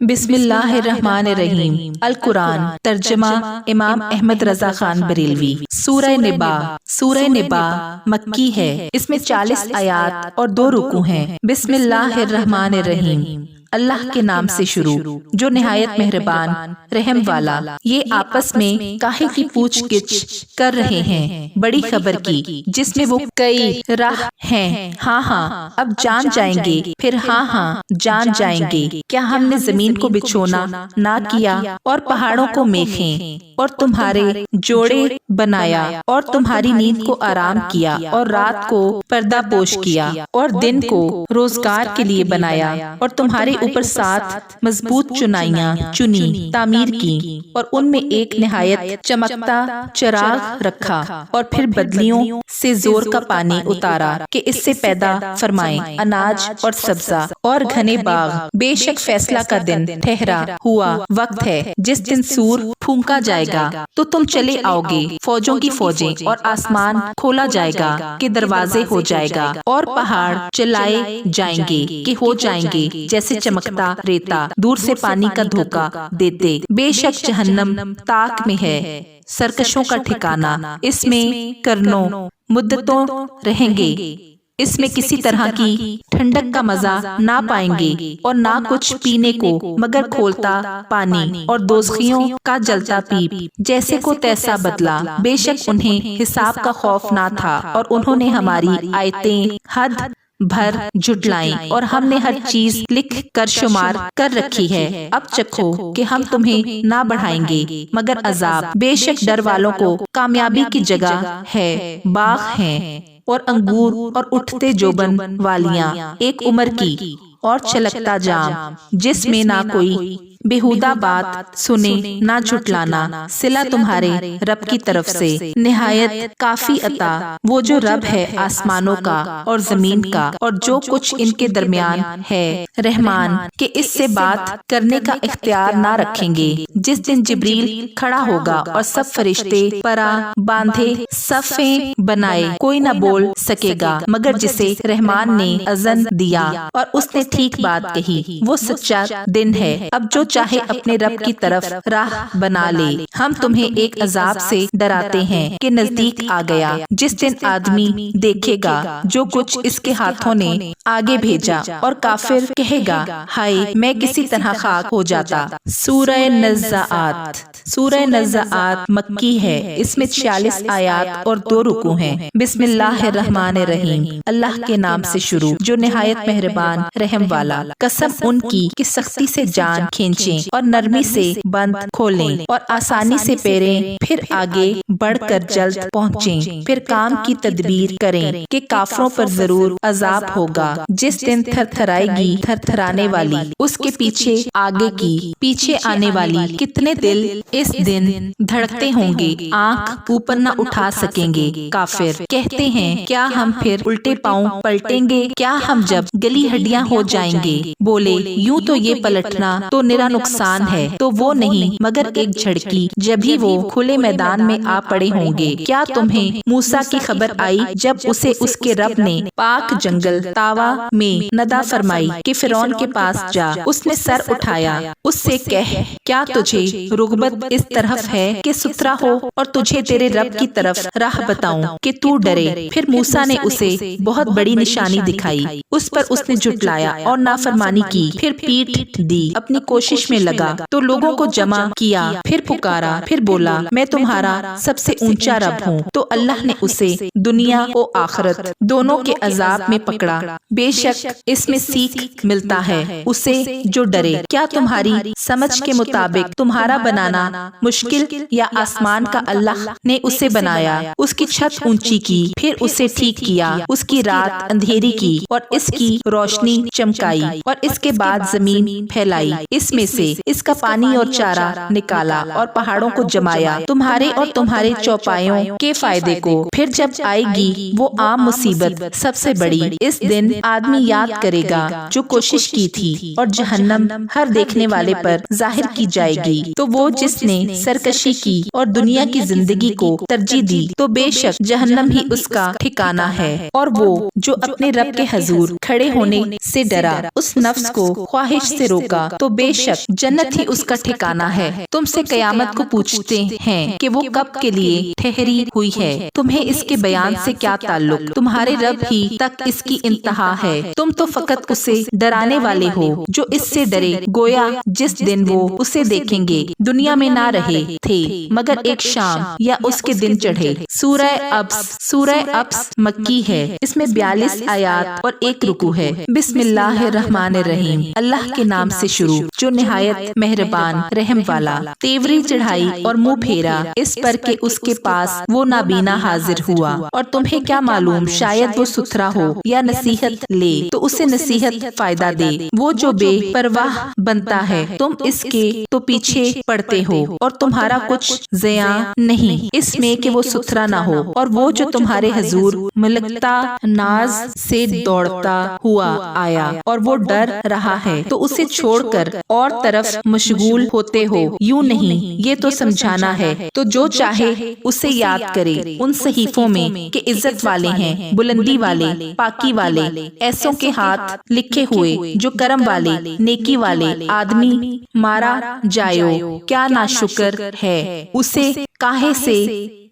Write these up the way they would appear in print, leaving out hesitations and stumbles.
بسم اللہ الرحمن الرحیم۔ القرآن ترجمہ امام احمد رضا خان بریلوی۔ سورہ نبا۔ سورہ نبا مکی ہے۔ اس میں 40 آیات اور 2 رکوع ہیں۔ بسم اللہ الرحمن الرحیم۔ اللہ کے نام سے شروع جو نہایت مہربان رحم والا۔ یہ آپس میں کاہے کی پوچھ گچھ کر رہے ہیں بڑی خبر کی جس میں وہ کئی راہ ہیں۔ ہاں ہاں اب جان جائیں گے، پھر ہاں ہاں جان جائیں گے۔ کیا ہم نے زمین کو بچھونا نہ کیا اور پہاڑوں کو میخیں اور تمہارے جوڑے بنایا اور تمہاری نیند کو آرام کیا اور رات کو پردہ پوش کیا اور دن کو روزگار کے لیے بنایا اور تمہارے اوپر 7 مضبوط چنائیاں چنی تعمیر کی اور ان میں ایک نہایت چمکتا چراغ رکھا اور پھر بدلیوں سے زور کا پانی اتارا کہ اس سے پیدا فرمائیں اناج اور سبزہ اور گھنے باغ۔ بے شک فیصلہ کا دن ٹھہرا ہوا وقت ہے جس دن سور پھونکا جائے گا تو تم چلے آؤ گے فوجوں کی فوجیں، اور آسمان کھولا جائے گا کہ دروازے ہو جائے گا اور پہاڑ چلائے جائیں گے کہ ہو جائیں گے جیسے چمکتا ریتا دور سے پانی کا دھوکا دیتے۔ بے شک جہنم تاک میں ہے سرکشوں کا ٹھکانہ، اس میں کرنوں مدتوں رہیں گے، اس میں کسی طرح کی ٹھنڈک کا مزہ نہ پائیں گے اور نہ کچھ پینے کو مگر کھولتا پانی اور دوزخیوں کا جلتا پیپ جیسے کو تیسا بدلا۔ بے شک انہیں حساب کا خوف نہ تھا اور انہوں نے ہماری آیتیں حد بھر جھٹلائیں اور ہم نے ہر چیز لکھ کر شمار کر رکھی ہے۔ اب چکھو کہ ہم تمہیں نہ بڑھائیں گے مگر عذاب۔ بے شک ڈر والوں کو کامیابی کی جگہ ہے، باغ ہیں اور انگور اور اٹھتے جوبن والیاں، ایک عمر کی اور چھلکتا جام جس میں نہ کوئی بےہودہ بات سنے نہ جھٹلانا۔ صلہ تمہارے رب کی طرف سے نہایت کافی عطا، وہ جو رب ہے آسمانوں کا اور زمین کا اور جو کچھ ان کے درمیان ہے، رحمان کہ اس سے بات کرنے کا اختیار نہ رکھیں گے جس دن جبریل کھڑا ہوگا اور سب فرشتے پرا باندھے صفیں بنائے، کوئی نہ بول سکے گا مگر جسے رحمان نے اذن دیا اور اس نے ٹھیک بات کہی، وہ سچا دن ہے۔ اب جو چاہے اپنے رب کی طرف راہ بنا لے۔ ہم تمہیں ایک عذاب سے ڈراتے ہیں کہ نزدیک آ گیا، جس دن آدمی دیکھے گا جو کچھ اس کے ہاتھوں نے آگے بھیجا اور کافر کہے گا ہائے میں کسی طرح خاک ہو جاتا۔ سورہ نزعات۔ سورہ نزعات مکی ہے۔ اس میں 46 آیات اور 2 رکوع ہیں۔ بسم اللہ الرحمن الرحیم۔ اللہ کے نام سے شروع جو نہایت مہربان رحم والا۔ قسم ان کی کہ سختی سے جان کھینچیں اور نرمی سے بند کھولیں اور آسانی سے پیریں، پھر آگے بڑھ کر جلد پہنچیں، پھر کام کی تدبیر کریں کہ کافروں پر ضرور عذاب ہوگا جس دن تھر تھرائے گی تھر تھرانے والی، اس کے پیچھے آگے کی پیچھے آنے والی۔ کتنے دل اس دن دھڑکتے ہوں گے، آنکھ اوپر نہ اٹھا سکیں گے۔ کافر کہتے ہیں کیا ہم پھر الٹے پاؤں پلٹیں گے؟ کیا ہم جب گلی ہڈیاں ہو جائیں گے؟ بولے یوں تو یہ پلٹنا تو نرا نقصان ہے، تو وہ نہیں مگر ایک جھڑکی جب ہی وہ کھلے میدان میں آ پڑے ہوں گے۔ کیا تمہیں موسیٰ کی خبر آئی جب اسے اس کے رب نے پاک جنگل طاوا میں ندا فرمائی کہ فرعون کے پاس جا؟ اس نے سر اٹھایا، اس سے کہہ کیا تجھے رغبت اس طرف ہے کہ ستھرا ہو اور تجھے تیرے رب کی طرف راہ بتاؤں کہ تو ڈرے؟ پھر موسیٰ نے اسے بہت بڑی نشانی دکھائی، اس پر اس نے جھٹلایا اور نافرمانی کی، پھر پیٹ دی، اپنی کوشش میں لگا تو لوگوں کو جمع کیا، پھر پکارا، پھر بولا میں تمہارا سب سے اونچا رب ہوں۔ تو اللہ نے اسے دنیا و آخرت دونوں کے عذاب میں پکڑا۔ بے شک اس میں سیکھ ملتا ہے اسے جو ڈرے۔ کیا تمہاری سمجھ کے مطابق تمہارا بنانا مشکل یا آسمان کا اللہ نے اسے بنایا، اس کی چھت اونچی کی، پھر اسے ٹھیک کیا، اس کی رات اندھیری کی اور اس کی روشنی چمکائی اور اس کے بعد زمین پھیلائی، اس میں سے اس کا پانی اور چارہ نکالا اور پہاڑوں کو جمایا تمہارے اور تمہارے چوپایوں کے فائدے کو۔ پھر جب آئے گی وہ عام مصیبت سب سے بڑی، اس دن آدمی یاد کرے گا جو کوشش کی تھی اور جہنم ہر دیکھنے والے پر ظاہر کی جائے گی۔ تو وہ جس نے سرکشی کی اور دنیا کی زندگی کو ترجیح دی تو بے شک جہنم ہی اس کا ٹھکانہ ہے۔ اور وہ جو اپنے رب کے حضور کھڑے ہونے سے ڈرا، اس نفس کو خواہش سے روکا تو بے شک شک جنت ہی اس کا ٹھکانہ ہے۔ تم سے قیامت کو پوچھتے ہیں کہ وہ کب کے لیے ٹھہری ہوئی ہے، تمہیں اس کے بیان سے کیا تعلق؟ تمہارے رب ہی تک اس کی انتہا ہے، تم تو فقط اسے ڈرانے والے ہو جو اس سے ڈرے، گویا جس دن وہ اسے دیکھیں گے دنیا میں نہ رہے تھے مگر ایک شام یا اس کے دن چڑھے۔ سورہ ابس مکی ہے، اس میں 42 آیات اور 1 رکوع ہے۔ بسم اللہ الرحمن الرحیم، اللہ کے نام سے شروع جو نہایت مہربان رحم والا۔ تیوری چڑھائی اور منہ پھیرا اس پر کہ اس کے پاس وہ نابینا حاضر ہوا، اور تمہیں کیا معلوم شاید وہ ستھرا ہو یا نصیحت لے تو اسے نصیحت فائدہ دے۔ وہ جو بے پرواہ بنتا ہے تم اس کے تو پیچھے پڑتے ہو، اور تمہارا کچھ زیاں نہیں اس میں کہ وہ ستھرا نہ ہو۔ اور وہ جو تمہارے حضور ملکتا ناز سے دوڑتا ہوا آیا اور وہ ڈر رہا ہے تو اسے چھوڑ کر اور طرف مشغول ہوتے ہو، یوں نہیں، یہ تو سمجھانا ہے۔ تو جو چاہے اسے یاد کرے ان صحیفوں میں کہ عزت والے ہیں، بلندی والے، پاکی والے، ایسوں کے ہاتھ لکھے ہوئے جو کرم والے، نیکی والے آدمی مارا جایو، کیا ناشکر ہے۔ اسے کاہے سے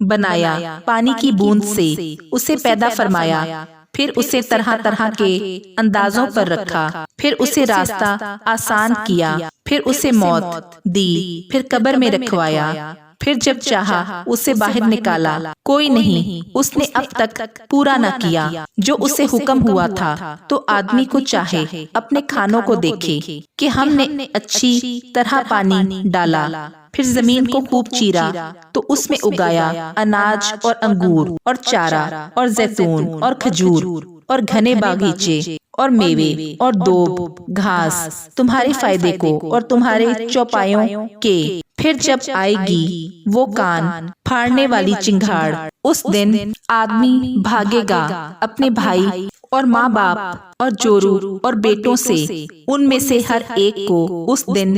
بنایا، پانی کی بوند سے اسے پیدا فرمایا، پھر اسے طرح طرح کے اندازوں پر رکھا، پھر اسے راستہ آسان کیا، پھر اسے موت دی، پھر قبر میں رکھوایا، پھر جب چاہا اسے باہر نکالا۔ کوئی نہیں اس نے اب تک پورا نہ کیا جو اسے حکم ہوا تھا۔ تو آدمی کو چاہے اپنے کھانوں کو دیکھے کہ ہم نے اچھی طرح پانی ڈالا، پھر زمین کو خوب چیرا تو اس میں اگایا اناج اور انگور اور چارہ اور زیتون اور کھجور اور گھنے باغیچے اور میوے اور دوب گھاس تمہارے فائدے کو اور تمہارے چوپایوں کے۔ پھر جب آئے گی وہ کان پھاڑنے والی چنگھاڑ، اس دن آدمی بھاگے گا اپنے بھائی اور ماں باپ اور جورو اور بیٹوں سے، ان میں سے ہر ایک کو اس دن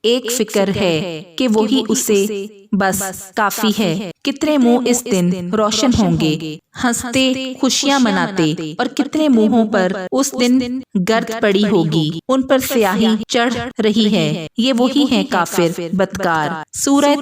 ایک فکر ہے کہ وہی اسے بس کافی ہے۔ کتنے منہ اس دن روشن ہوں گے، ہنستے خوشیاں مناتے، اور کتنے منہوں پر اس دن گرد پڑی ہوگی، ان پر سیاہی چڑھ رہی ہے، یہ وہی ہیں کافر بدکار۔ سورہ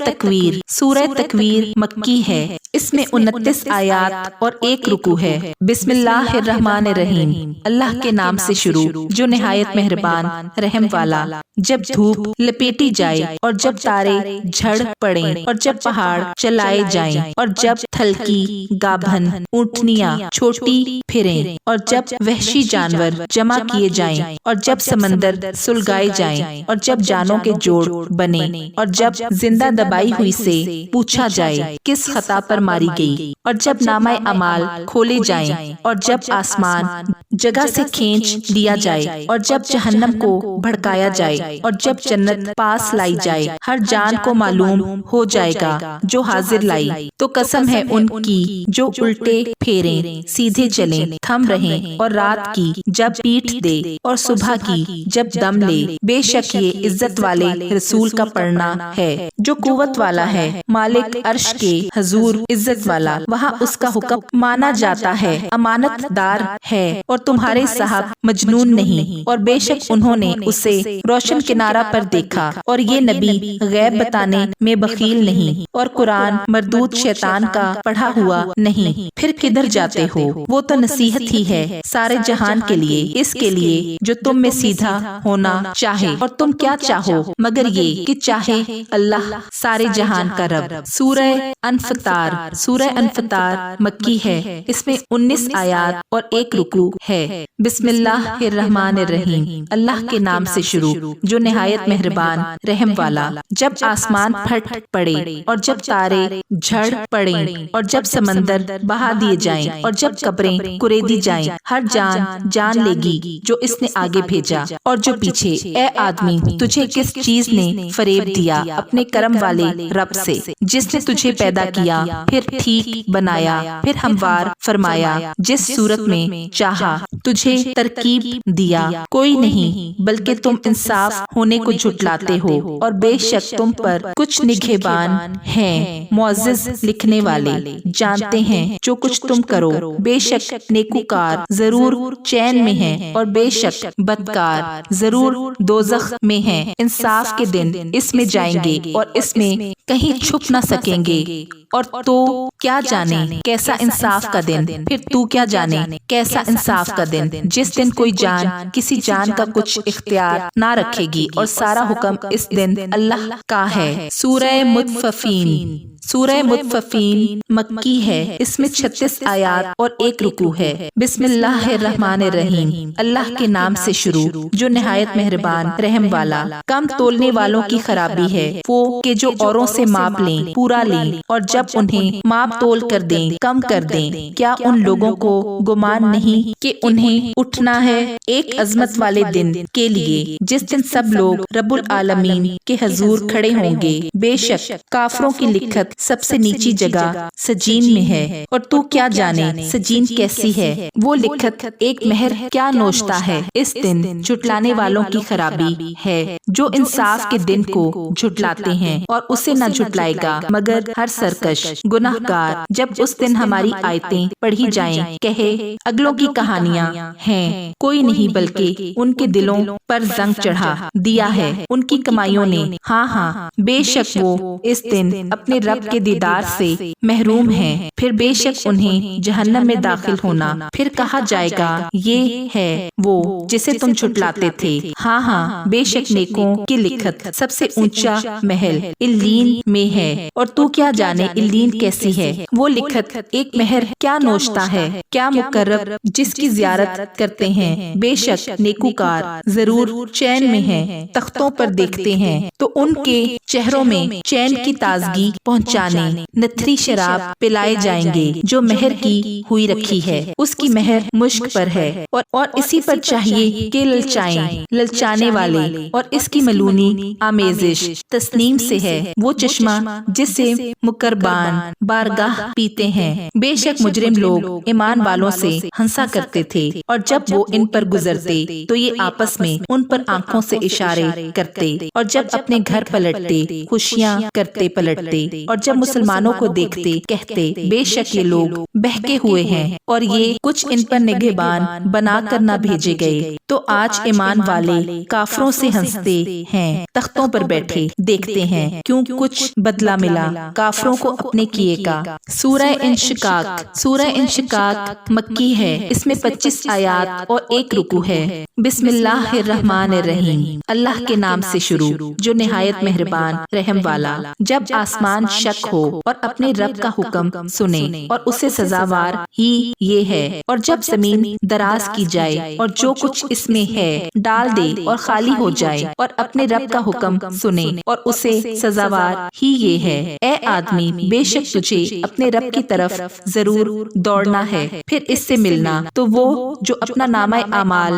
تکویر مکی ہے، اس میں 29 آیات اور 1 رکوع ہے۔ بسم اللہ الرحمن الرحیم، اللہ کے نام سے شروع جو نہایت مہربان رحم والا۔ جب دھوپ لپیٹی جائے اور جب تارے جھڑ پڑیں اور جب پہاڑ چلائے جائیں اور جب تھلکی گابھن اونٹنیاں چھوٹی پھریں اور جب وحشی جانور جمع کیے جائیں اور جب سمندر سلگائے جائیں اور جب جانوں کے جوڑ بنے اور جب زندہ دبائی ہوئی سے پوچھا جائے کس خطا پر ماری گئی، اور جب نامہ اعمال کھولے جائیں اور جب آسمان جگہ سے کھینچ لیا جائے اور جب جہنم کو بھڑکایا جائے اور جب جنت پاس لائی جائے، ہر جان کو معلوم ہو جائے گا جو حاضر لائی۔ تو قسم ہے ان کی جو الٹے پھیریں سیدھے چلیں، تھم رہیں، اور رات کی جب پیٹھ دے اور صبح کی جب دم لے۔ بے شک یہ عزت والے رسول کا پڑھنا ہے جو قوت والا ہے، مالک عرش کے حضور عزت والا، وہاں اس کا حکم مانا جاتا ہے، امانت دار ہے اور تمہارے صاحب مجنون نہیں۔ اور بے شک انہوں نے اسے روشن کنارہ پر دیکھا، اور یہ نبی غیب بتانے میں بخیل نہیں، اور قرآن مردود شیطان کا پڑھا ہوا نہیں۔ پھر کدھر جاتے ہو؟ وہ تو نصیحت ہی ہے سارے جہان کے لیے، اس کے لیے جو تم میں سیدھا ہونا چاہے، اور تم کیا چاہو مگر یہ کہ چاہے اللہ سارے جہان کا رب۔ سورہ انفطار مکی ہے، اس میں 19 آیات اور 1 رکوع ہے۔ بسم اللہ الرحمن الرحیم، اللہ کے نام سے شروع جو نہایت مہربان رحم والا۔ جب آسمان پھٹ پڑے اور جب تارے جھڑ پڑیں اور جب سمندر بہا دیے جائیں اور جب قبریں کریدی جائیں، ہر جان لے گی جو اس نے آگے بھیجا اور جو پیچھے۔ اے آدمی، تجھے کس چیز نے فریب دیا؟ اپنے کرم والے رب سے جس نے تجھے پیدا کیا، پھر ٹھیک بنایا، پھر ہموار فرمایا، جس صورت میں چاہا تجھے ترکیب دیا۔ کوئی نہیں بلکہ تم انصاف ہونے کو جھٹلاتے ہو، اور بے شک تم پر کچھ نگہباں نگہبان ہیں معزز لکھنے والے، جانتے ہیں جو کچھ تم کرو، بے شک نیکوکار ضرور چین میں ہیں اور بے شک بدکار ضرور دوزخ میں ہیں۔ انصاف کے دن اس میں جائیں گے اور اس میں کہیں چھپ نہ سکیں گے، اور تو کیا جانے کیسا انصاف کا دن، پھر تو کیا جانے کیسا انصاف کا دن، جس دن کوئی جان کسی جان کا کچھ اختیار نہ رکھے گی اور سارا حکم اس دن اللہ کا ہے۔ سورہ مطففین، سورہ مطففین مکی ہے، اس میں 36 آیات اور 1 رکوع ہے۔ بسم اللہ الرحمن الرحیم، اللہ کے نام سے شروع جو نہایت مہربان رحم والا۔ کم تولنے والوں کی خرابی ہے وہ کہ جو اوروں سے ماپ لیں، پورا لیں، اور جب انہیں ماپ تول کر دیں کم کر دیں۔ کیا ان لوگوں کو گمان نہیں کہ انہیں اٹھنا ہے ایک عظمت والے دن کے لیے، جس دن سب لوگ رب العالمین کے حضور کھڑے ہوں گے۔ بے شک کافروں کی لکھت سب سے نیچی جگہ سجین میں ہے، اور تو کیا جانے سجین کیسی ہے، وہ لکھت ایک مہر کیا نوشتا ہے۔ اس دن جھٹلانے والوں کی خرابی ہے جو انصاف کے دن کو جھٹلاتے ہیں، اور اسے نہ جھٹلائے گا مگر ہر سرکش گناہ گار۔ جب اس دن ہماری آیتیں پڑھی جائیں کہے اگلوں کی کہانیاں ہیں، کوئی نہیں بلکہ ان کے دلوں پر زنگ چڑھا دیا ہے ان کی کمائیوں نے۔ ہاں ہاں بے شک وہ اس دن اپنے رب کے دیدار سے محروم ہیں، پھر بے شک انہیں جہنم میں داخل ہونا، پھر کہا جائے گا یہ ہے وہ جسے تم جھٹلاتے تھے۔ ہاں ہاں بے شک نیکوں کی لکھت سب سے اونچا محل علین میں ہے، اور تو کیا جانے علین کیسی ہے، وہ لکھت ایک مہر کیا نوشتا ہے۔ کیا مقرب جس کی زیارت کرتے ہیں، بے شک نیکوکار ضرور چین میں ہیں، تختوں پر دیکھتے ہیں تو ان کے چہروں میں چین کی تازگی پہنچانے نتھری شراب پلائے جائیں گے جو مہر کی ہوئی رکھی ہے، اس کی مہر مشک پر ہے، اور اسی پر چاہیے کہ للچائیں للچانے والے، اور اس کی ملونی آمیزش تسنیم سے ہے، وہ چشمہ جس سے مقربان بارگاہ پیتے ہیں۔ بے شک مجرم لوگ ایمان والوں سے ہنسا کرتے تھے، اور جب وہ ان پر گزرتے تو یہ آپس میں ان پر آنکھوں سے اشارے کرتے، اور جب اپنے گھر پلٹتے خوشیاں کرتے پلٹتے، اور جب مسلمانوں کو دیکھتے کہتے بے شک یہ لوگ بہکے ہوئے ہیں، اور یہ کچھ ان پر نگہبان بنا کر نہ بھیجے گئے۔ تو آج ایمان والے کافروں سے ہنستے ہیں، تختوں پر بیٹھے دیکھتے ہیں کیوں کچھ بدلہ ملا کافروں کو اپنے کیے کا۔ سورہ انشقاق، سورہ انشقاق مکی ہے، اس میں 25 آیات اور 1 رکوع ہے۔ بسم اللہ الرحمن الرحیم، اللہ کے نام سے شروع جو نہایت مہربان رحم والا۔ جب آسمان شک ہو اور اپنے رب کا حکم سنے، اور اسے سزاوار ہی یہ ہے، اور جب زمین دراز کی جائے اور جو کچھ اس میں ہے ڈال دے اور خالی ہو جائے، اور اپنے رب کا حکم سنے اور اسے سزاوار ہی یہ ہے۔ اے آدمی بے شک تجھے اپنے رب کی طرف ضرور دوڑنا ہے، پھر اس سے ملنا تو وہ جو اپنا نامہ اعمال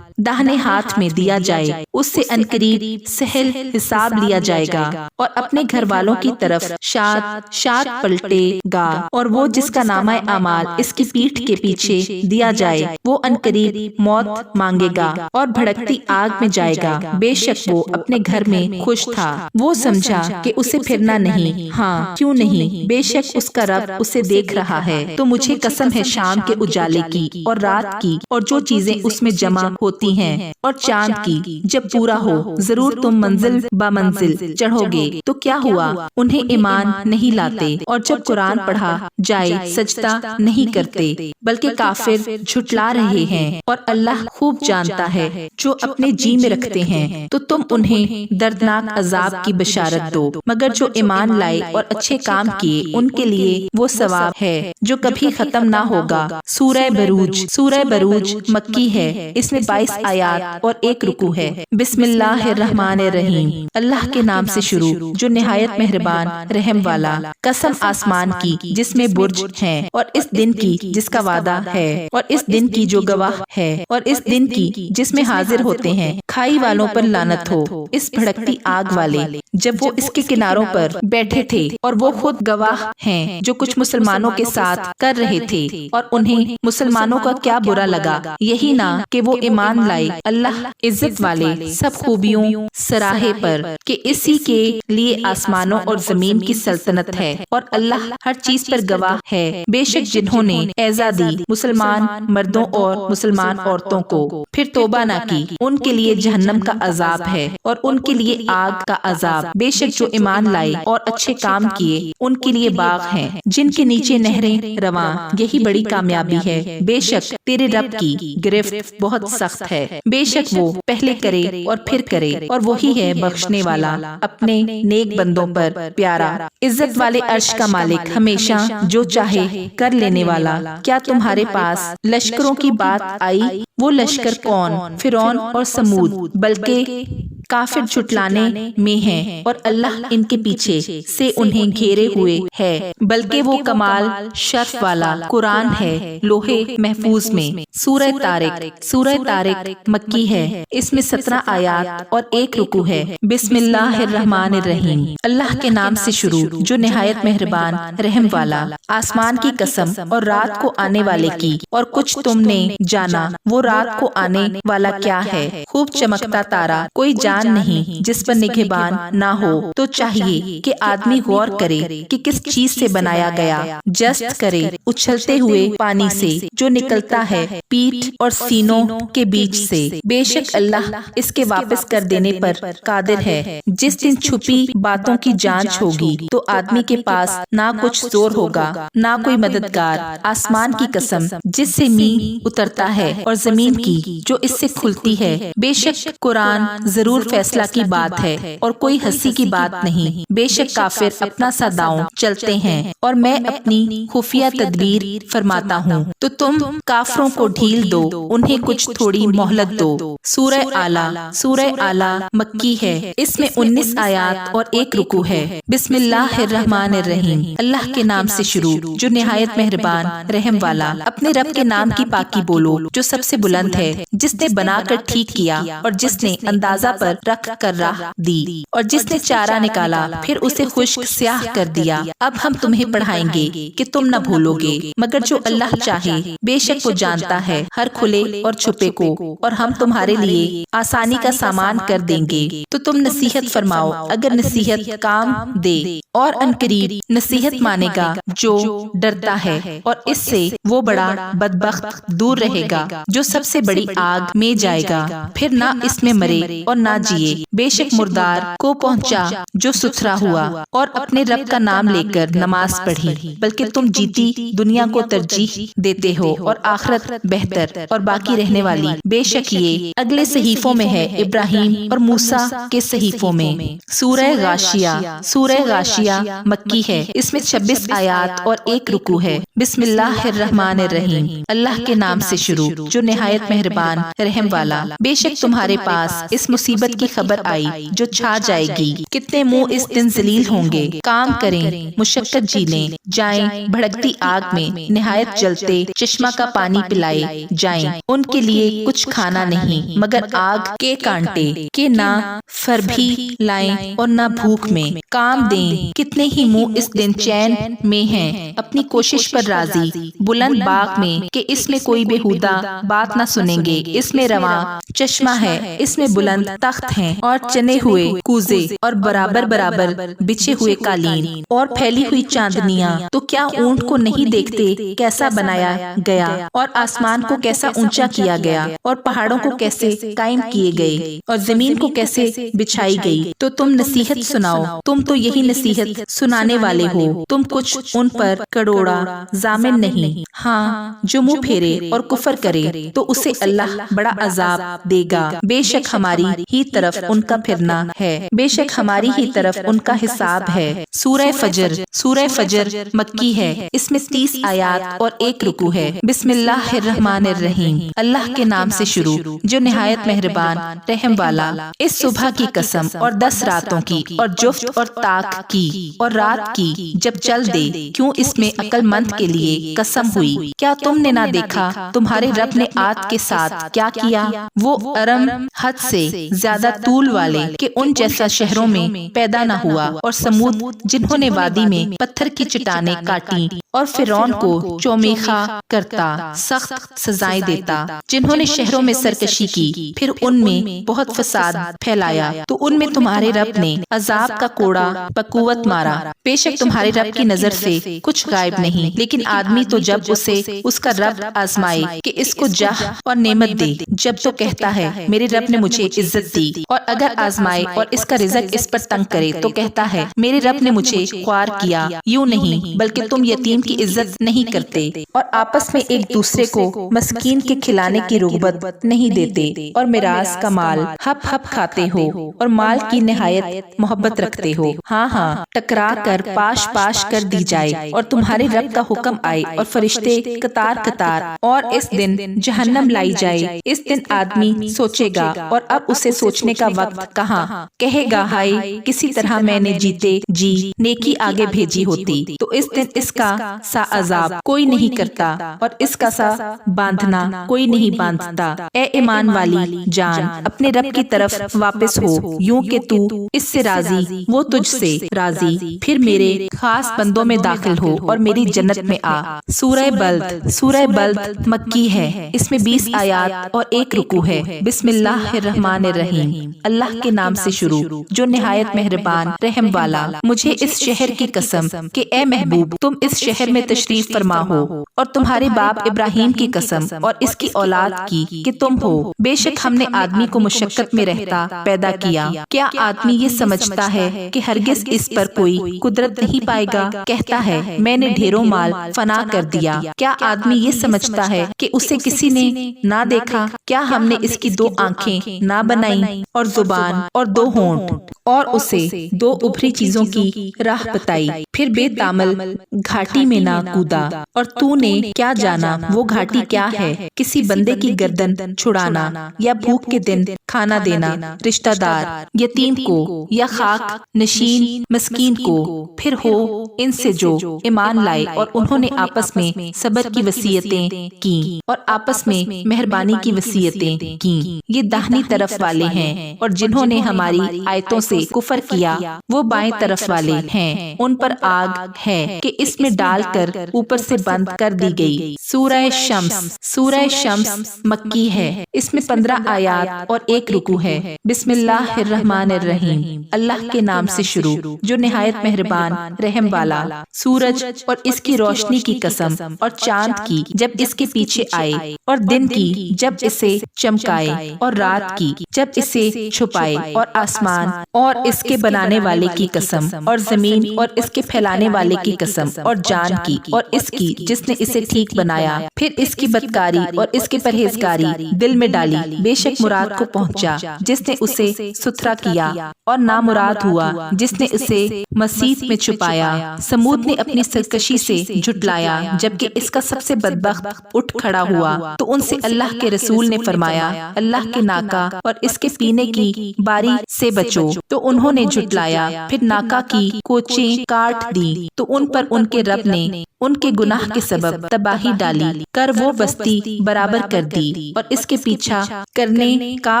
داہنے ہاتھ میں دیا جائے اس سے عنقریب سہل حساب لیا جائے گا، اور اپنے گھر والوں کی طرف شاد شاد پلٹے گا، اور وہ جس کا نامہ اعمال اس کی پیٹھ کے پیچھے دیا جائے وہ عنقریب موت مانگے گا اور بھڑکتی آگ میں جائے گا۔ بے شک وہ اپنے گھر میں خوش تھا، وہ سمجھا کہ اسے پھرنا نہیں، ہاں کیوں نہیں، بے شک اس کا رب اسے دیکھ رہا ہے۔ تو مجھے قسم ہے شام کے اجالے کی اور رات کی اور جو چیزیں اس میں جمع ہوتی ہیں، اور چاند کی جب پورا ہو، ضرور تم منزل با منزل چڑھو گے۔ تو کیا ہوا انہیں ایمان نہیں لاتے، اور جب قرآن پڑھا جائے سجدہ نہیں کرتے بلکہ کافر جھٹلا رہے ہیں، اور اللہ خوب جانتا ہے جو اپنے جی میں رکھتے ہیں۔ تو تم انہیں دردناک عذاب کی بشارت دو، مگر جو ایمان لائے اور اچھے کام کیے ان کے لیے وہ ثواب ہے جو کبھی ختم نہ ہوگا۔ سورہ بروج، سورہ بروج مکی ہے، اس میں 22 آیات اور 1 رکوع ہے۔ بسم اللہ الرحمن الرحیم، اللہ کے نام سے شروع جو نہایت مہربان رحم والا۔ قسم آسمان کی جس میں برج ہیں، اور اس دن کی جس کا وعدہ ہے، اور اس دن کی جو گواہ ہے، اور اس دن کی جس میں حاضر ہوتے ہیں۔ کھائی والوں پر لعنت ہو، اس بھڑکتی آگ والے، جب وہ اس کے کناروں پر بیٹھے تھے اور وہ خود گواہ ہیں جو کچھ مسلمانوں کے ساتھ کر رہے تھے، اور انہیں مسلمانوں کا کیا برا لگا، یہی نہ کہ وہ ایمان لائے۔ اللہ عزت والے سب خوبیوں سراہے پر کہ اسی کے لیے آسمان آسمانوں اور زمین کی سلطنت ہے اور اللہ ہر چیز پر گواہ ہے۔ بے شک جنہوں نے ایذا دی مسلمان مردوں اور مسلمان عورتوں کو پھر توبہ نہ کی، ان کے لیے جہنم کا عذاب ہے اور ان کے لیے آگ کا عذاب۔ بے شک جو ایمان لائے اور اچھے کام کیے ان کے لیے باغ ہیں جن کے نیچے نہریں رواں، یہی بڑی کامیابی ہے۔ بے شک تیرے رب کی گرفت بہت سخت ہے، بے شک وہ پہلے کرے اور پھر کرے اور وہی ہے بخشنے والا اپنے نیک بندوں پر پیارا۔ عزت والے عرش کا مالک ہمیشہ جو چاہے کر لینے والا۔ کیا تمہارے پاس لشکروں کی بات آئی؟ وہ لشکر کون؟ فرعون اور سمود، بلکہ کافر جھٹلانے میں ہیں اور اللہ ان کے پیچھے سے انہیں گھیرے ہوئے ہے، بلکہ وہ کمال شرف والا قرآن ہے لوہے محفوظ میں۔ سورہ طارق، سورہ طارق مکی ہے، اس میں 17 آیات اور 1 رکوع ہے۔ بسم اللہ الرحمن الرحیم، اللہ کے نام سے شروع جو نہایت مہربان رحم والا۔ آسمان کی قسم اور رات کو آنے والے کی، اور کچھ تم نے جانا وہ رات کو آنے والا کیا ہے۔ خوب چمکتا تارا، کوئی جان نہیں جس پر نگہبان نہ ہو۔ تو چاہیے کہ آدمی غور کرے کہ کس چیز سے بنایا گیا، جست کرے اچھلتے ہوئے پانی سے جو نکلتا ہے پیٹھ اور سینوں کے بیچ سے۔ بے شک اللہ اس کے واپس کر دینے پر قادر ہے۔ جس دن چھپی باتوں کی جانچ ہوگی تو آدمی کے پاس نہ کچھ زور ہوگا نہ کوئی مددگار۔ آسمان کی قسم جس سے مینہ اترتا ہے اور زمین کی جو اس سے کھلتی ہے۔ بے شک قرآن ضرور فیصلہ کی بات ہے اور کوئی ہنسی کی بات نہیں۔ بے شک کافر اپنا سا داؤں چلتے ہیں اور میں اپنی خفیہ تدبیر فرماتا ہوں، تو تم کافروں کو ڈھیل دو، انہیں کچھ تھوڑی مہلت دو۔ سورہ اعلیٰ، سورہ اعلیٰ مکی ہے، اس میں 19 آیات اور 1 رکوع ہے۔ بسم اللہ الرحمن الرحیم، اللہ کے نام سے شروع جو نہایت مہربان رحم والا۔ اپنے رب کے نام کی پاکی بولو جو سب سے بلند ہے، جس نے بنا کر ٹھیک کیا اور جس نے اندازہ پر رکھ کر راہ دی اور جس نے چارہ نکالا پھر اسے خشک سیاہ کر دیا۔ اب ہم تمہیں پڑھائیں گے کہ تم نہ بھولو گے مگر جو اللہ چاہے۔ بے شک وہ جانتا ہے ہر کھلے اور چھپے کو، اور ہم تمہارے لیے آسانی کا سامان کر دیں گے۔ تو تم نصیحت فرماؤ اگر نصیحت کام دے، اور عنقریب نصیحت مانے گا جو ڈرتا ہے، اور اس سے وہ بڑا بدبخت دور رہے گا جو سب سے بڑی آگ میں جائے گا، پھر نہ اس میں مرے اور نہ جیے۔ بے شک مردار کو پہنچا جو ستھرا ہوا اور اپنے رب کا نام لے کر نماز پڑھی، بلکہ تم جیتی دنیا کو ترجیح دیتے ہو اور آخرت بہتر اور باقی رہنے والی۔ بے شک یہ اگلے صحیفوں میں ہے، ابراہیم اور موسیٰ کے صحیفوں میں۔ سورہ غاشیہ، سورہ غاشیہ مکی ہے، اس میں 26 آیات اور 1 رکوع ہے۔ بسم اللہ الرحمن الرحیم، اللہ کے نام سے شروع جو نہایت مہربان رحم والا۔ بے شک تمہارے پاس اس مصیبت کی خبر آئی جو چھا جائے گی، کتنے منہ اس دن ذلیل ہوں گے۔ کام کریں، مشقت جھیلیں، جائیں بھڑکتی آگ میں، نہایت جلتے چشمہ کا پانی پلائے جائیں۔ ان کے لیے کچھ کھانا نہیں مگر آگ کے کانٹے کہ نہ فر بھی لائیں اور نہ بھوک میں۔ کام دیں، کتنے ہی منہ اس دن چین میں ہیں، اپنی کوشش پر راضی، بلند باغ میں کہ اس میں کوئی بےہودہ بات نہ سنیں گے۔ اس میں رواں چشمہ ہے، اس میں بلند تخت ہیں اور چنے ہوئے کوزے اور برابر برابر بچھے ہوئے قالین اور پھیلی ہوئی چاندنیاں۔ تو کیا اونٹ کو نہیں دیکھتے کیسا بنایا گیا، اور آسمان کو کیسا اونچا کیا گیا، اور پہاڑوں کو کیسے قائم کیے گئے، اور زمین کو کیسے بچھائی گئی۔ تو تم نصیحت سناؤ، تم تو یہی نصیحت سنانے والے ہو، تم کچھ ان پر کروڑا ضامن نہیں۔ ہاں جو منہ پھیرے اور کفر کرے تو اسے اللہ بڑا عذاب دے گا۔ بے شک ہماری ہی طرف ان کا پھرنا ہے، بے شک ہماری ہی طرف ان کا حساب ہے۔ سورہ فجر، سورہ فجر مکی ہے، اس میں 30 آیات اور 1 رکوع ہے۔ بسم اللہ الرحمن الرحیم، اللہ کے نام سے شروع جو نہایت مہربان رحم والا۔ اس صبح کی قسم اور 10 راتوں کی اور جفت اور طاق کی اور رات کی جب چل دے، کیوں اس میں عقل مند کے لیے قسم ہوئی۔ کیا تم نے نہ دیکھا تمہارے رب نے عاد کے ساتھ کیا کیا؟ وہ ارم حد سے زیادہ طول والے کہ ان جیسا شہروں میں پیدا نہ ہوا، اور سمود جنہوں نے وادی میں پتھر کی چٹانیں کاٹی اور فرعون کو چومیخا کرتا، سخت سزائیں دیتا۔ جنہوں نے شہروں میں سرکشی کی، پھر ان میں بہت فساد پھیلایا، تو ان میں تمہارے رب نے عذاب کا کوڑا بقوت مارا۔ بے شک تمہارے رب کی نظر سے کچھ غائب نہیں، لیکن آدمی تو جب اسے اس کا رب آزمائے کہ اس کو جاہ اور نعمت دے، جب تو کہتا ہے میرے رب نے مجھے عزت دی، اور اگر آزمائے اور اس کا رزق اس پر تنگ کرے تو کہتا ہے میرے رب نے مجھے خوار کیا۔ یوں نہیں، بلکہ تم یتیم کی عزت نہیں کرتے، اور آپس میں ایک دوسرے کو مسکین کے کھلانے کی رغبت نہیں دیتے، اور میراث کا مال ہپ ہپ کھاتے ہو، اور مال کی نہایت محبت رکھتے ہو۔ ہاں ہاں، ٹکرا کر پاش پاش کر دی جائے، اور تمہارے رب کا حکم آئے، اور فرشتے قطار قطار، اور اس دن جہنم لائی جائے۔ اس دن آدمی سوچے گا، اور اب اسے سوچنے کا وقت کہاں، کہے گا ہائے کسی طرح میں نے جیتے جی نیکی آگے بھیجی ہوتی۔ تو اس دن اس کا سا عذاب کوئی نہیں کرتا، اور اس کا سا باندھنا کوئی نہیں باندھتا۔ اے ایمان والی جان، اپنے رب کی طرف واپس ہو، یوں کہ تو اس سے راضی، وہ تجھ سے راضی، پھر میرے خاص بندوں میں داخل ہو اور میری جنت میں آ۔ سورہ بلد، سورہ بلد مکی ہے، اس میں 20 آیات اور 1 رکوع ہے۔ بسم اللہ الرحمن الرحیم، اللہ کے نام سے شروع جو نہایت مہربان رحم والا۔ مجھے اس شہر کی قسم کہ اے محبوب تم اس شہر میں تشریف فرما ہو، اور تمہارے باپ ابراہیم کی قسم اور اس کی اولاد کی کہ تم ہو۔ بے شک ہم نے آدمی کو مشقت میں رہتا پیدا کیا۔ کیا آدمی یہ سمجھتا ہے کہ ہرگز اس پر کوئی قدرت نہیں پائے گا؟ کہتا ہے میں نے ڈھیروں مال فنا کر دیا۔ کیا آدمی یہ سمجھتا ہے کہ اسے کسی نے نہ دیکھا؟ کیا ہم نے اس کی 2 آنکھیں نہ بنائیں، اور زبان اور 2 ہونٹ، اور اسے 2 ابھری چیزوں کی راہ بتائی؟ پھر بے تامل گھاٹی میں نہ کودا، اور تو نے کیا جانا وہ گھاٹی کیا ہے؟ کسی بندے کی گردن چھڑانا، یا بھوک کے دن کھانا دینا رشتہ دار یتیم کو، یا خاک نشین مسکین کو۔ پھر ہو ان سے جو ایمان لائے اور انہوں نے آپس میں صبر کی وصیتیں کی، اور آپس میں مہربانی کی وصیتیں کی، یہ داہنی طرف والے ہیں۔ اور جنہوں نے ہماری آیتوں سے کفر کیا وہ بائیں طرف والے ہیں، ان پر آگ ہے کہ اس میں ڈال کر اوپر سے بند کر دی گئی۔ سورہ شمس، سورہ شمس مکی ہے، اس میں 15 آیات اور 1 رکوع ہے۔ بسم اللہ الرحمن الرحیم، اللہ کے نام سے شروع جو نہایت مہربان رحم والا۔ سورج اور اس کی روشنی کی قسم، اور چاند کی جب اس کے پیچھے آئے، اور دن کی جب اسے چمکائے، اور رات کی جب اسے چھپائے، اور آسمان اور اس کے بنانے والے کی قسم، اور زمین اور اس کے پھیلانے والے کی قسم، اور جان کی اور اس کی جس نے اسے ٹھیک بنایا۔ پھر اس کی بدکاری اور اس کی پرہیزگاری دل میں ڈالی۔ بے شک مراد کو پہنچا جس نے اسے ستھرا کیا، اور نامراد ہوا جس نے اسے مسیح میں چھپایا۔ سمود نے اپنی سرکشی سے جھٹلایا، جبکہ اس کا سب سے بدبخت اٹھ کھڑا ہوا، تو ان سے اللہ کے رسول نے فرمایا اللہ کے ناکا اور اس کے پینے کی باری سے بچو، تو انہوں نے جھٹلایا۔ پھر ناکا کی کوچیں کاٹ دی، تو ان پر ان کے رب نے ان کے گناہ کے سبب تباہی ڈالی کر وہ بستی برابر کر دی، اور اس کے پیچھا کرنے کا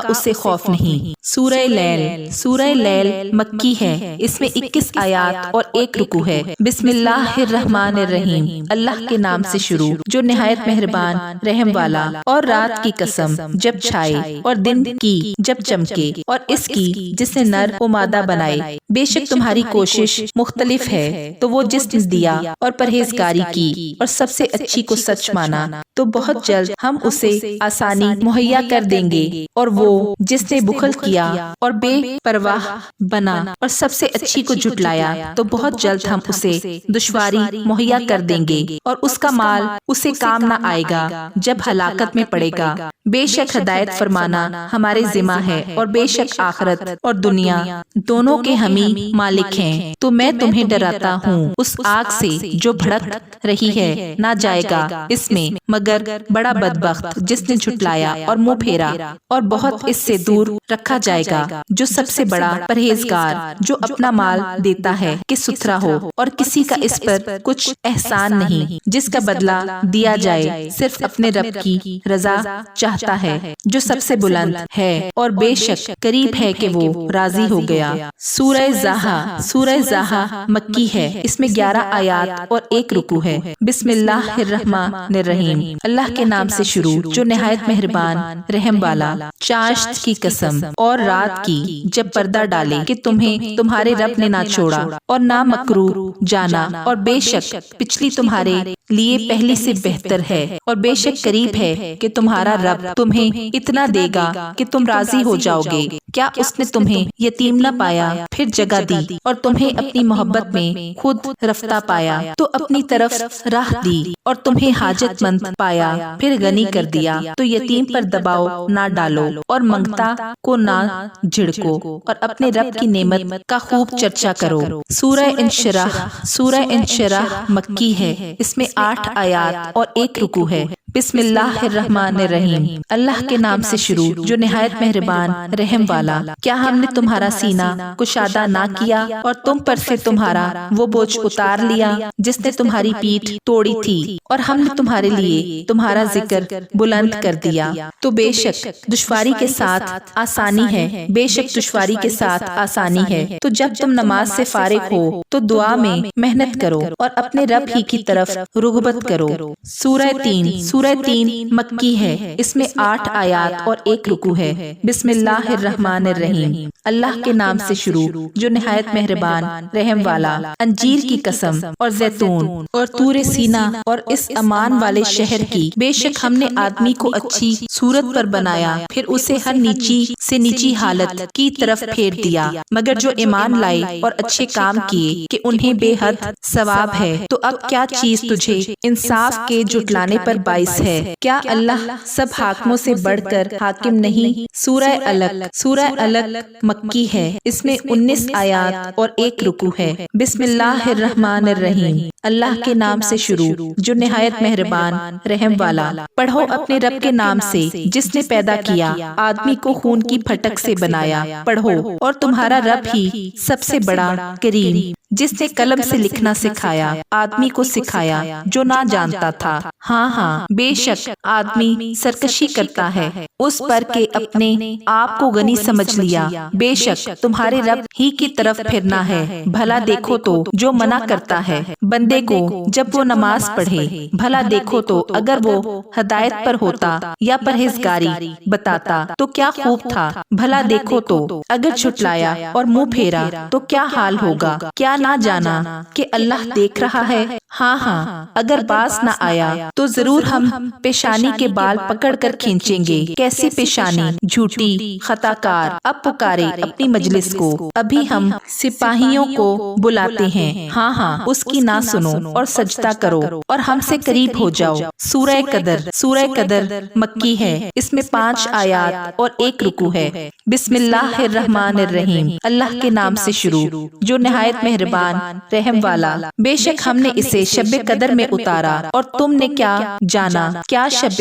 اسے خوف نہیں۔ سورہ لیل، سورہ لیل مکی ہے، اس میں 21 آیات اور 1 رکوع ہے۔ بسم اللہ الرحمن الرحیم، اللہ کے نام سے شروع جو نہایت مہربان رحم والا۔ اور رات کی قسم جب چھائے، اور دن کی جب چمکے، اور اس کی جس نے نر و مادہ بنائے۔ بے شک تمہاری کوشش مختلف ہے، تو وہ جس نے دیا اور پرہیزگاری کی اور سب سے اچھی کو سچ مانا، تو بہت جلد ہم اسے آسانی مہیا کر دیں گے۔ اور وہ جس نے بخل کیا اور بے پرواہ بنا اور سب سے اچھی کو جھٹلایا، تو بہت جلد ہم اسے دشواری مہیا کر دیں گے، اور اس کا مال اسے کام نہ آئے گا جب ہلاکت میں پڑے گا۔ بے شک ہدایت فرمانا ہمارے ذمہ ہے، اور بے شک آخرت اور دنیا دونوں کے ہمیں مالک ہیں۔ تو میں تمہیں ڈراتا ہوں اس آگ سے جو بھڑک رہی ہے، نہ جائے گا اس میں مگر بڑا بدبخت جس نے جھٹلایا اور منہ پھیرا، اور بہت اس سے دور رکھا جائے گا جو سب سے بڑا پرہیزگار، جو اپنا مال دیتا ہے کہ ستھرا ہو، اور کسی کا اس پر کچھ احسان نہیں، جس کا بدلہ دیا جائے صرف اپنے رب کی رضا چاہتا چاہتا ہے جو سب سے بلند ہے اور بے شک قریب ہے کہ وہ راضی ہو گیا۔ سورہ زاہا مکی ہے، اس میں 11 آیات اور 1 رکوع ہے۔ بسم اللہ الرحمن الرحیم، اللہ کے نام سے شروع جو نہایت مہربان رحم والا۔ چاشت کی قسم اور رات کی جب پردہ ڈالے کہ تمہیں تمہارے رب نے نہ چھوڑا اور نہ مکروہ جانا، اور بے شک پچھلی تمہارے لیے پہلی سے بہتر ہے، اور بے شک قریب ہے کہ تمہارا رب تمہیں اتنا دے گا کہ تم راضی ہو جاؤ گے۔ کیا اس نے تمہیں یتیم نہ پایا پھر جگہ دی اور تمہیں اپنی محبت میں خود رفتہ پایا تو اپنی طرف راہ دی، اور تمہیں حاجت مند پایا پھر غنی کر دیا تو یتیم پر دباؤ نہ ڈالو اور منگتا کو نہ جھڑکو، اور اپنے رب کی نعمت کا خوب چرچا کرو۔ سورہ انشراح مکی ہے، اس میں 8 آیات اور 1 رکوع ہے۔ بسم اللہ الرحمن الرحیم، اللہ کے نام سے شروع جو نہایت مہربان رحم والا۔ کیا ہم نے تمہارا سینہ کشادہ نہ کیا اور تم پر سے تمہارا وہ بوجھ اتار لیا جس نے تمہاری پیٹھ توڑی تھی، اور ہم نے تمہارے لیے تمہارا ذکر بلند کر دیا تو بے شک دشواری کے ساتھ آسانی ہے، بے شک دشواری کے ساتھ آسانی ہے۔ تو جب تم نماز سے فارغ ہو تو دعا میں محنت کرو اور اپنے رب ہی کی طرف رغبت کرو۔ سورہ تین مکی ہے، اس میں 8 آیات اور 1 رکوع ہے۔ بسم اللہ الرحمن الرحیم، اللہ کے نام سے شروع جو نہایت مہربان رحم والا۔ انجیر کی قسم اور زیتون اور طور سینا اور اس امان والے شہر کی، بے شک ہم نے آدمی کو اچھی صورت پر بنایا پھر اسے ہر نیچی سے نیچی حالت کی طرف پھیر دیا، مگر جو ایمان لائے اور اچھے کام کیے کہ انہیں بے حد ثواب ہے۔ تو اب کیا چیز تجھے انصاف کے جھٹلانے پر باعث ہے؟ کیا اللہ سب حاکموں سے بڑھ کر حاکم نہیں؟ سورہ علق مکی ہے، اس میں 19 آیات اور 1 رکوع ہے۔ بسم اللہ الرحمن الرحیم، اللہ کے نام سے شروع جو نہایت مہربان رحم والا۔ پڑھو اپنے رب کے نام سے جس نے پیدا کیا آدمی کو خون کی پھٹک سے بنایا، پڑھو اور تمہارا رب ہی سب سے بڑا کریم جس نے قلم سے لکھنا سکھایا، آدمی کو سکھایا جو نہ جانتا تھا۔ ہاں بے شک آدمی سرکشی کرتا ہے اس پر کہ اپنے آپ کو غنی سمجھ لیا، بے شک تمہارے رب ہی کی طرف پھرنا ہے۔ بھلا دیکھو تو جو منع کرتا ہے بندے کو جب وہ نماز پڑھے، بھلا دیکھو تو اگر وہ ہدایت پر ہوتا یا پرہیزگاری بتاتا تو کیا خوب تھا، بھلا دیکھو تو اگر جھٹلایا اور منہ پھیرا تو کیا حال ہوگا۔ کیا نہ جانا کہ اللہ دیکھ رہا ہے؟ ہاں اگر باز نہ آیا تو ضرور ہم پیشانی کے بال پکڑ کر کھینچیں گے۔ کیسی پیشانی جھوٹی خطا کار، اب پکارے اپنی مجلس کو، ابھی ہم سپاہیوں کو بلاتے ہیں۔ ہاں اس کی نہ سنو اور سجدہ کرو اور ہم سے قریب ہو جاؤ۔ سورہ قدر مکی ہے، اس میں 5 آیات اور 1 رکوع ہے۔ بسم اللہ الرحمن الرحیم، اللہ کے نام سے شروع جو نہایت مہربان رحم والا۔ بے شک ہم نے اسے شب قدر میں اتارا اور تم نے کیا جانا کیا شب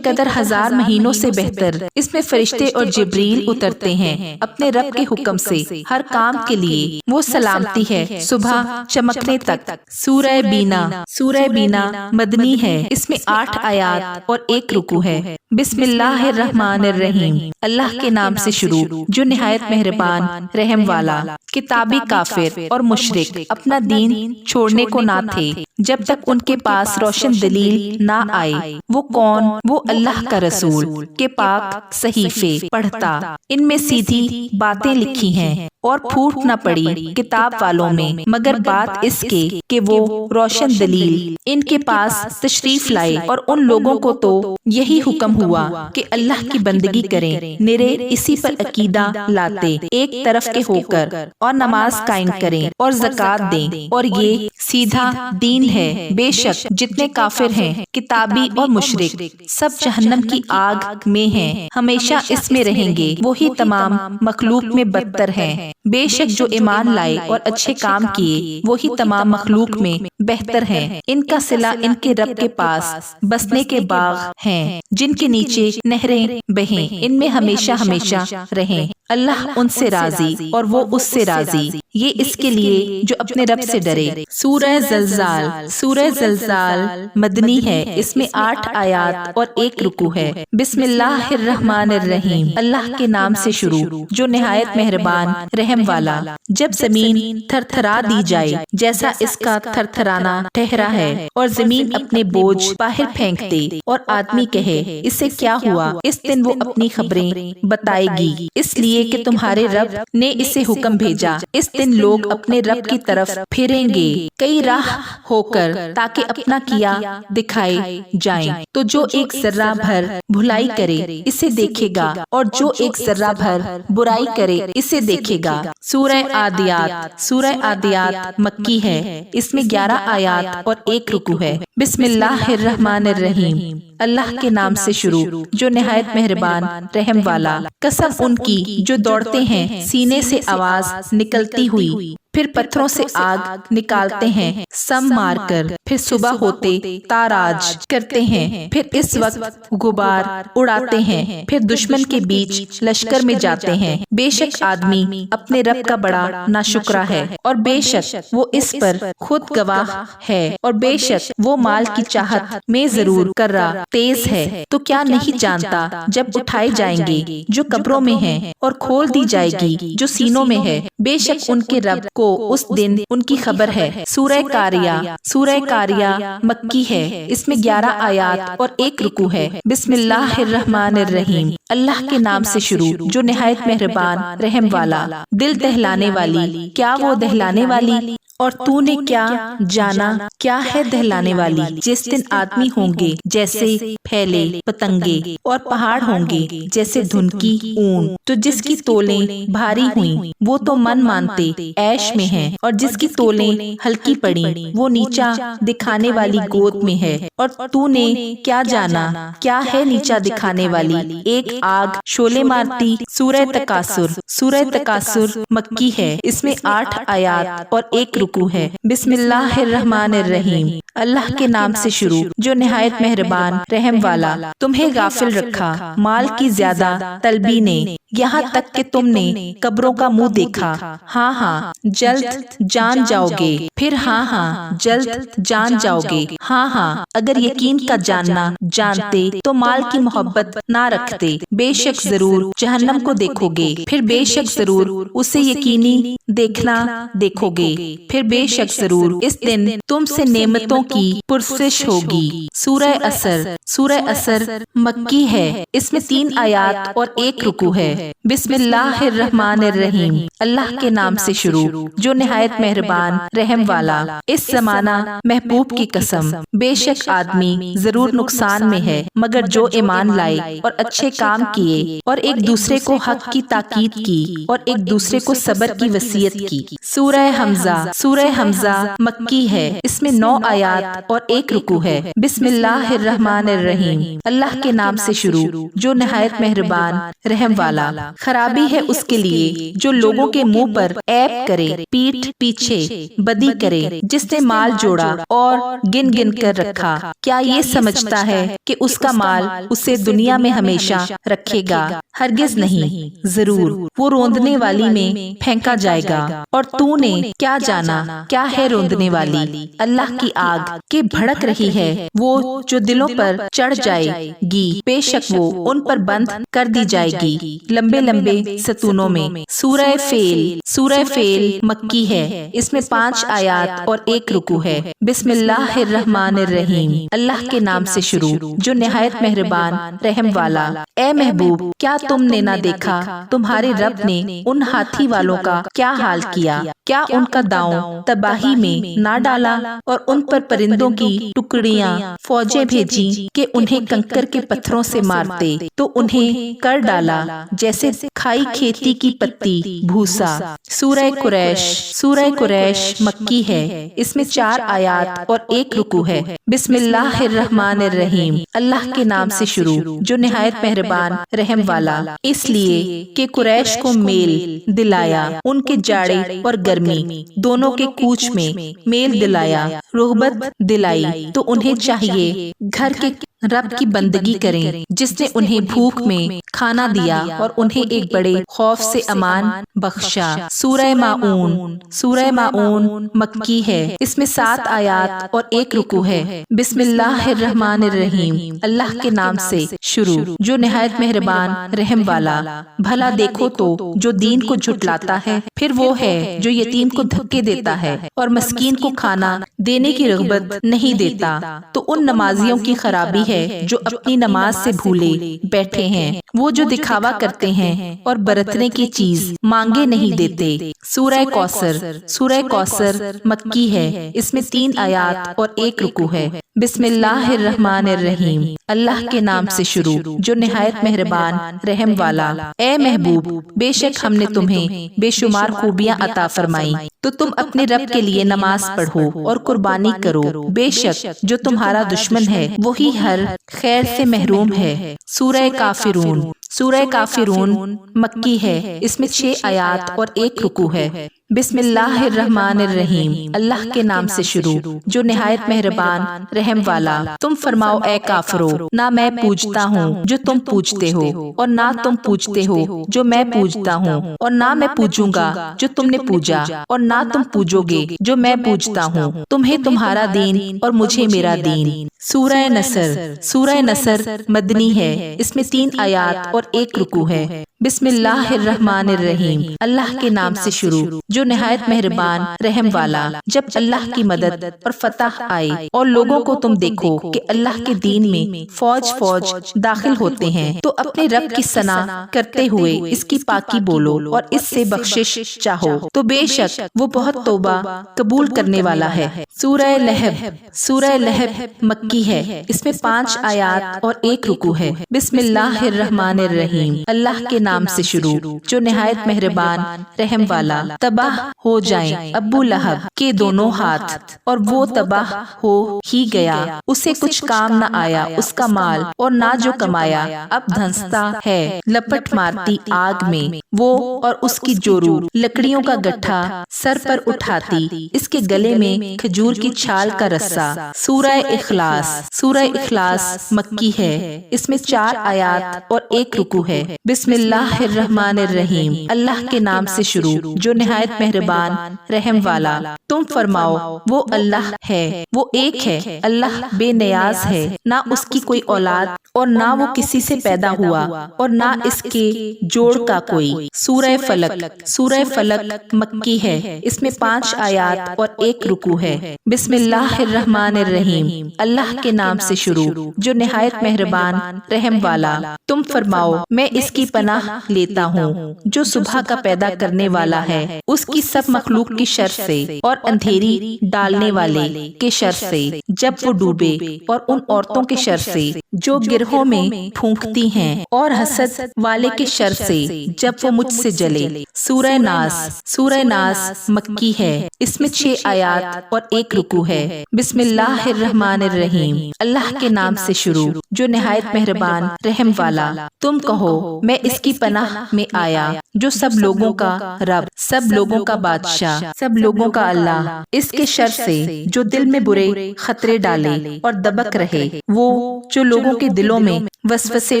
قدر 1000 مہینوں سے بہتر۔ اس میں فرشتے اور جبریل اترتے ہیں اپنے رب کے حکم سے ہر کام کے لیے، وہ سلامتی ہے صبح چمکنے تک۔ سورہ بینا مدنی ہے، اس میں 8 آیات اور 1 رکوع ہے۔ بسم اللہ الرحمن الرحیم، اللہ کے نام سے شروع جو نہایت مہربان رحم والا۔ کتابی کافر اور مشرک اپنا دین چھوڑنے کو نہ تھے جب تک ان کے پاس روشن دلیل نہ آئے۔ وہ کون؟ وہ اللہ کا رسول کے پاک صحیفے پڑھتا، ان میں سیدھی باتیں لکھی ہیں اور پھوٹ نہ پڑی کتاب والوں میں، مگر بات اس کے کہ وہ روشن دلیل ان کے پاس تشریف لائے، اور ان لوگوں کو تو یہی حکم ہوا کہ اللہ کی بندگی کریں، نرے اسی پر عقیدہ لاتے ایک طرف کے ہو کر، اور نماز قائم کریں اور زکوٰۃ دیں، اور یہ سیدھا دین ہے۔ بے شک جتنے کافر ہیں کتابی اور مشرک سب جہنم کی آگ میں ہیں، ہمیشہ اس میں رہیں گے، وہی تمام مخلوق میں بدتر ہیں۔ بے شک جو ایمان لائے اور اچھے کام کیے وہی تمام مخلوق میں بہتر ہیں۔ ان کا صلہ ان کے رب کے پاس بسنے کے باغ ہیں جن کے نیچے نہریں بہیں، ان میں ہمیشہ ہمیشہ رہیں۔ اللہ ان سے راضی اور وہ اس سے راضی، یہ اس کے لیے جو اپنے رب سے ڈرے۔ سورہ زلزال، سورہ زلزال مدنی ہے، اس میں 8 آیات اور 1 رکوع ہے۔ بسم اللہ الرحمن الرحیم، اللہ کے نام سے شروع جو نہایت مہربان رحم والا۔ جب زمین تھر تھرا دی جائے جیسا اس کا تھر تھرانا ٹھہرا ہے، اور زمین اپنے بوجھ باہر پھینک دے اور آدمی کہے اسے کیا ہوا، اس دن وہ اپنی خبریں بتائے گی، اس لیے کہ تمہارے رب نے اسے حکم بھیجا۔ اس دن لوگ اپنے رب کی طرف پھریں گے کئی راہ ہو کر تاکہ اپنا کیا دکھائے جائیں۔ تو جو ایک ذرہ بھر بھلائی کرے اسے دیکھے گا، اور جو ایک ذرہ بھر برائی کرے اسے دیکھے گا۔ سورہ عادیات، سورہ عادیات مکی ہے، اس میں 11 آیات اور 1 رکوع ہے۔ بسم اللہ الرحمن الرحیم، اللہ کے نام سے شروع جو نہایت مہربان رحم والا۔ قسم ان کی جو دوڑتے ہیں سینے سے آواز نکلتی ہوئی، پھر پتھروں سے آگ نکالتے ہیں سم مار کر، پھر صبح ہوتے تاراج کرتے ہیں، پھر اس وقت غبار اڑاتے ہیں، پھر دشمن کے بیچ لشکر میں جاتے ہیں۔ بے شک آدمی اپنے رب کا بڑا ناشکرا ہے، اور بے شک وہ اس پر خود گواہ ہے، اور بے شک وہ مال کی چاہت میں ضرور کرا تیز ہے۔ تو کیا نہیں جانتا جب اٹھائے جائیں گے جو قبروں میں ہیں، اور کھول دی جائے گی جو سینوں میں ہے، بے شک ان کے رب کو اس دن ان کی خبر ہے۔ سورہ قاریہ، سورہ قاریہ مکی ہے، اس میں 11 آیات اور 1 رکوع ہے۔ بسم اللہ الرحمن الرحیم، اللہ کے نام سے شروع جو نہایت مہربان رحم والا۔ دل دہلانے والی، کیا وہ دہلانے والی؟ اور تو نے کیا جانا کیا ہے دہلانے والی؟ جس دن آدمی ہوں گے جیسے پھیلے پتنگے، اور پہاڑ ہوں گے جیسے دھنکی اون، تو جس کی تولیں بھاری ہوئیں وہ تو من مانتے عیش میں ہے، اور جس کی تولیں ہلکی پڑیں وہ نیچا دکھانے والی گود میں ہے۔ اور تو نے کیا جانا کیا ہے نیچا دکھانے والی؟ ایک آگ شعلے مارتی۔ سورہ تکاثر، سورہ تکاثر مکی ہے، اس میں 8 آیات اور 1 رکوع ہے۔ بسم اللہ الرحمن الرحیم، اللہ کے نام سے شروع جو نہایت مہربان رحم والا۔ تمہیں غافل رکھا مال کی زیادہ طلبی نے، یہاں تک کہ تم نے قبروں کا منہ دیکھا۔ ہاں ہاں جلد جان جاؤ گے، پھر ہاں ہاں جلد جان جاؤ گے۔ ہاں ہاں اگر یقین کا جاننا جانتے تو مال کی محبت نہ رکھتے۔ بے شک ضرور جہنم کو دیکھو گے، پھر بے شک ضرور اسے یقینی دیکھنا دیکھو گے، پھر بے شک ضرور اس دن تم سے نعمتوں کی پرسش ہوگی۔ سورہ عصر، سورہ عصر مکی ہے، اس میں 3 آیات اور 1 رکوع ہے۔ بسم اللہ الرحمن الرحیم، اللہ کے نام سے شروع جو نہایت مہربان رحم والا۔ اس زمانہ محبوب کی قسم، بے شک آدمی ضرور نقصان میں ہے مگر جو ایمان لائے اور اچھے کام کیے، اور ایک دوسرے کو حق کی تاکید کی، اور ایک دوسرے کو صبر کی وصیت کی۔ سورہ حمزہ، سورہ حمزہ مکی ہے، اس میں 9 آیات اور 1 رکوع ہے۔ بسم اللہ الرحمن الرحیم، اللہ کے نام سے شروع جو نہایت مہربان رحم والا۔ خرابی ہے اس کے لیے جو لوگوں کے منہ پر عیب کرے، پیٹھ پیچھے بدی کرے، جس نے مال جوڑا اور گن گن کر رکھا، کیا یہ سمجھتا ہے کہ اس کا مال اسے دنیا میں ہمیشہ رکھے گا؟ ہرگز نہیں، ضرور وہ روندنے والی میں پھینکا جائے گا۔ اور تو نے کیا جانا کیا ہے روندنے والی؟ اللہ کی آگ کہ بھڑک رہی ہے وہ جو دلوں پر چڑھ جائے گی، بے شک وہ ان پر بند کر دی جائے گی لمبے لمبے ستونوں میں۔ سورہ فیل، سورہ فیل مکی ہے، اس میں 5 آیات اور 1 رکوع ہے۔ بسم اللہ الرحمن الرحیم، اللہ کے نام سے شروع جو نہایت مہربان رحم والا۔ اے محبوب کیا تم نے نہ دیکھا تمہارے رب نے ان ہاتھی والوں کا کیا حال کیا؟ کیا ان کا داؤں تباہی میں نہ ڈالا، اور ان پر پرندوں کی ٹکڑیاں فوجیں بھیجی کہ انہیں کنکر کے پتھروں سے مارتے، تو انہیں کر ڈالا جیسے کھائی کھیتی کی پتی بھوسا۔ سورہ قریش، سورہ قریش مکی ہے، اس میں 4 آیات اور 1 رکوع ہے۔ بسم اللہ الرحمن الرحیم، اللہ کے نام سے شروع جو نہایت مہربان رحم والا۔ اس لیے کہ قریش کو میل دلایا، ان کے جاڑے اور گرمی دونوں کے کوچ میں میل دلایا، رغبت دلائی، تو انہیں چاہیے گھر کے رب کی بندگی کریں جس نے انہیں بھوک میں کھانا دیا اور انہیں ایک بڑے خوف سے امان بخشا۔ سورہ ماعون، سورہ ماعون مکی ہے، اس میں 7 آیات اور 1 رکوع ہے۔ بسم اللہ الرحمن الرحیم، اللہ کے نام سے شروع جو نہایت مہربان رحم والا۔ بھلا دیکھو تو جو دین کو جھٹلاتا ہے، پھر وہ ہے جو یتیم کو دھکے دیتا ہے اور مسکین کو کھانا دینے کی رغبت نہیں دیتا، تو ان نمازیوں کی خرابی ہے جو اپنی نماز سے بھولے بیٹھے ہیں۔ وہ جو دکھاوا کرتے ہیں اور برتنے کی چیز مانگے نہیں دیتے۔ سورہ کوثر، سورہ کوثر مکی ہے، اس میں 3 آیات اور 1 رکوع ہے۔ بسم اللہ الرحمن الرحیم، اللہ کے نام سے شروع جو نہایت مہربان رحم والا۔ اے محبوب، بے شک ہم نے تمہیں بے شمار خوبیاں عطا فرمائی، تو تم اپنے رب کے لیے نماز پڑھو اور قربانی کرو۔ بے شک جو تمہارا دشمن ہے وہی ہر خیر سے محروم ہے۔ سورہ کافرون، سورہ کافرون مکی ہے، اس میں 6 آیات اور 1 رکوع ہے۔ بسم اللہ الرحمن الرحیم، اللہ کے نام سے شروع جو نہایت مہربان رحم والا۔ تم فرماؤ اے کافرو، نہ میں پوجتا ہوں جو تم پوجتے ہو، اور نہ تم پوجتے ہو جو میں پوجتا ہوں، اور نہ میں پوجوں گا جو تم نے پوجا، اور نہ تم پوجو گے جو میں پوجتا ہوں۔ تمہیں تمہارا دین اور مجھے میرا دین۔ سورہ نصر، سورہ نصر مدنی ہے، اس میں 3 آیات اور 1 رکوع ہے۔ بسم اللہ الرحمن الرحیم، اللہ کے نام سے شروع جو نہایت مہربان رحم والا۔ جب اللہ کی مدد اور فتح آئے اور لوگوں کو تم دیکھو کہ اللہ کے دین میں فوج فوج داخل ہوتے ہیں، تو اپنے رب کی ثنا کرتے ہوئے اس کی پاکی بولو اور اس سے بخشش چاہو، تو بے شک وہ بہت توبہ قبول کرنے والا ہے۔ سورہ لہب، سورہ لہب مکی ہے، اس میں 5 آیات اور 1 رکوع ہے۔ بسم اللہ الرحمن الرحیم، اللہ کے نام سے شروع جو نہایت مہربان رحم والا۔ تباہ ہو جائیں ابو لہب کے دونوں ہاتھ، اور وہ تباہ ہو ہی گیا، اسے کچھ کام نہ آیا اس کا مال، اور نہ جو کمایا اب دھنستا ہے لپٹ مارتی آگ میں۔ وہ اور اس کی جورو لکڑیوں کا گٹھا سر پر اٹھاتی، اس کے گلے میں کھجور کی چھال کا رسہ۔ سورہ اخلاص، سورہ اخلاص مکی ہے، اس میں 4 آیات اور 1 رکوع ہے۔ بسم اللہ الرحمن الرحیم، اللہ کے نام سے شروع جو نہایت مہربان رحم والا۔ تم فرماؤ وہ اللہ ہے، وہ ایک ہے، اللہ بے نیاز ہے، نہ اس کی کوئی اولاد اور نہ وہ کسی سے پیدا ہوا، اور نہ اس کے جوڑ کا کوئی۔ سورہ فلق، سورہ فلق مکی ہے، اس میں 5 آیات اور 1 رکوع ہے۔ بسم اللہ الرحمن الرحیم، اللہ کے نام سے شروع جو نہایت مہربان رحم والا۔ تم فرماؤ میں اس کی پناہ لیتا ہوں جو صبح کا پیدا کرنے والا ہے، اس کی سب مخلوق کی شر سے، اور اندھیری ڈالنے والے کے شر سے جب وہ ڈوبے، اور ان عورتوں کے شر سے جو گرہوں میں پھونکتی ہیں، اور حسد والے کے شر سے جب وہ مجھ سے جلے۔ سورہ ناس، سورہ ناس مکی ہے، اس میں 6 آیات اور 1 رکوع ہے۔ بسم اللہ الرحمن الرحیم، اللہ کے نام سے شروع جو نہایت مہربان رحم والا۔ تم کہو میں اس کی پناہ میں آیا جو سب لوگوں کا رب، سب لوگوں کا بادشاہ، سب لوگوں کا اللہ، اس کے شر سے جو دل میں برے خطرے ڈالے اور دبک رہے، وہ جو لوگوں کے دلوں میں وسوسے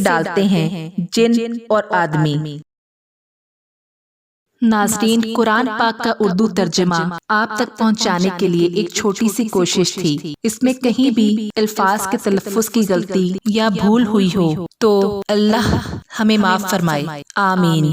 ڈالتے ہیں، جن اور آدمی۔ ناظرین، قرآن پاک کا اردو ترجمہ آپ تک پہنچانے کے لیے ایک چھوٹی سی کوشش تھی۔ اس میں کہیں بھی الفاظ کے تلفظ کی غلطی یا بھول ہوئی ہو تو اللہ ہمیں معاف فرمائے، آمین۔